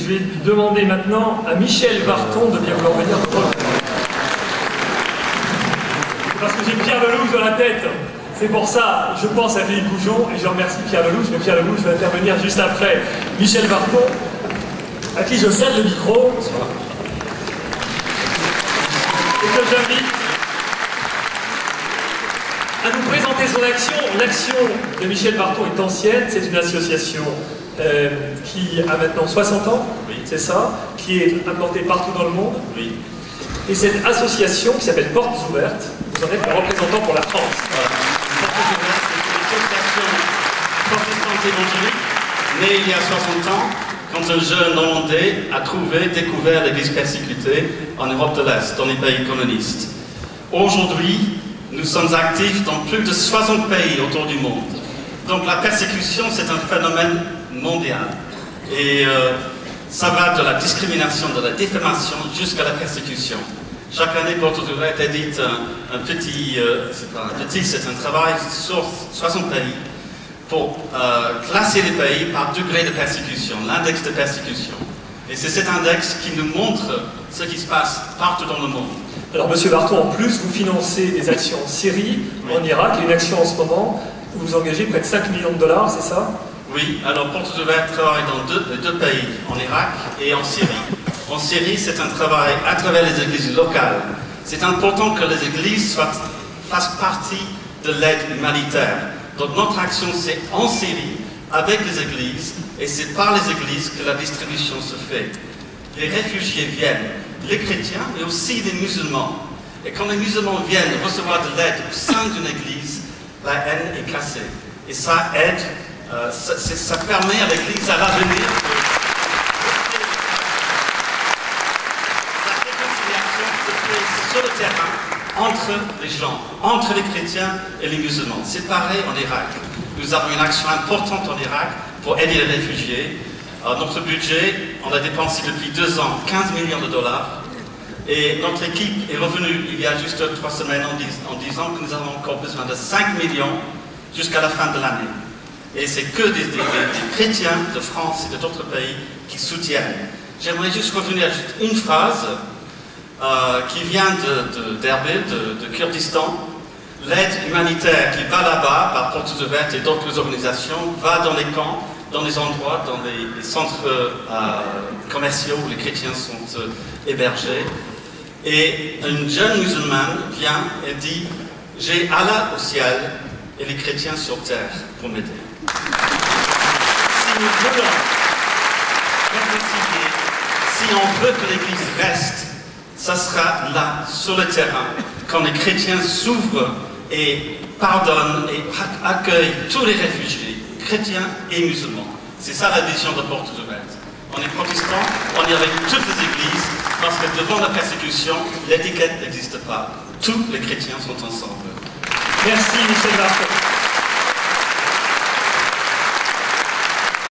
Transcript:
je vais demander maintenant à Michel Varton de bien vouloir venir. Parce que j'ai Pierre Lelouch dans la tête. C'est pour ça, je pense à Philippe Goujon et je remercie Pierre Lelouch, mais Pierre Lelouch va intervenir juste après. Michel Varton, à qui je cède le micro. Et que j'invite à nous présenter son action. L'action de Michel Varton est ancienne, c'est une association qui a maintenant 60 ans, oui. C'est ça, qui est implantée partout dans le monde. Oui. Et cette association qui s'appelle Portes Ouvertes, vous en êtes le représentant pour la France. Voilà. Portes Ouvertes, c'est une association protestante évangélique née il y a 60 ans, quand un jeune Hollandais a découvert l'Église persécutée en Europe de l'Est, dans les pays communistes. Aujourd'hui, nous sommes actifs dans plus de 60 pays autour du monde. Donc la persécution, c'est un phénomène mondial. Et ça va de la discrimination, de la diffamation jusqu'à la persécution. Chaque année, Portes Ouvertes édite c'est un travail sur 60 pays pour classer les pays par degré de persécution, l'index de persécution. Et c'est cet index qui nous montre ce qui se passe partout dans le monde. Alors, Monsieur Varton, en plus, vous financez des actions en Syrie, oui. En Irak, il y a une action en ce moment où vous engagez près de 5 millions de dollars, c'est ça? Oui, alors Portes Ouvertes travaille dans deux pays, en Irak et en Syrie. En Syrie, c'est un travail à travers les églises locales. C'est important que les églises fassent partie de l'aide humanitaire. Donc notre action, c'est en Syrie, avec les églises, et c'est par les églises que la distribution se fait. Les réfugiés viennent, les chrétiens, mais aussi les musulmans. Et quand les musulmans viennent recevoir de l'aide au sein d'une église, la haine est cassée. Et ça aide, ça permet à l'église à l'avenir la réconciliation se fait sur le terrain entre les gens, entre les chrétiens et les musulmans. C'est pareil en Irak. Nous avons une action importante en Irak pour aider les réfugiés. Notre budget, on l'a dépensé depuis 2 ans, 15 millions de dollars. Et notre équipe est revenue il y a juste 3 semaines en disant que nous avons encore besoin de 5 millions jusqu'à la fin de l'année. Et c'est que des chrétiens de France et d'autres pays qui soutiennent. J'aimerais juste revenir à juste une phrase qui vient d'Erbil, de Kurdistan. L'aide humanitaire qui va là-bas, par Portes Ouvertes et d'autres organisations, va dans les camps, dans les endroits, dans les centres commerciaux où les chrétiens sont hébergés. Et une jeune musulmane vient et dit « J'ai Allah au ciel et les chrétiens sur terre pour m'aider. » Si nous voulons réconcilier, si on veut que l'Église reste, ça sera là, sur le terrain, quand les chrétiens s'ouvrent et pardonnent et accueillent tous les réfugiés, chrétiens et musulmans. C'est ça la vision de Portes Ouvertes. On est protestants, on est avec toutes les églises, parce que devant la persécution, l'étiquette n'existe pas. Tous les chrétiens sont ensemble. Merci Michel Varton.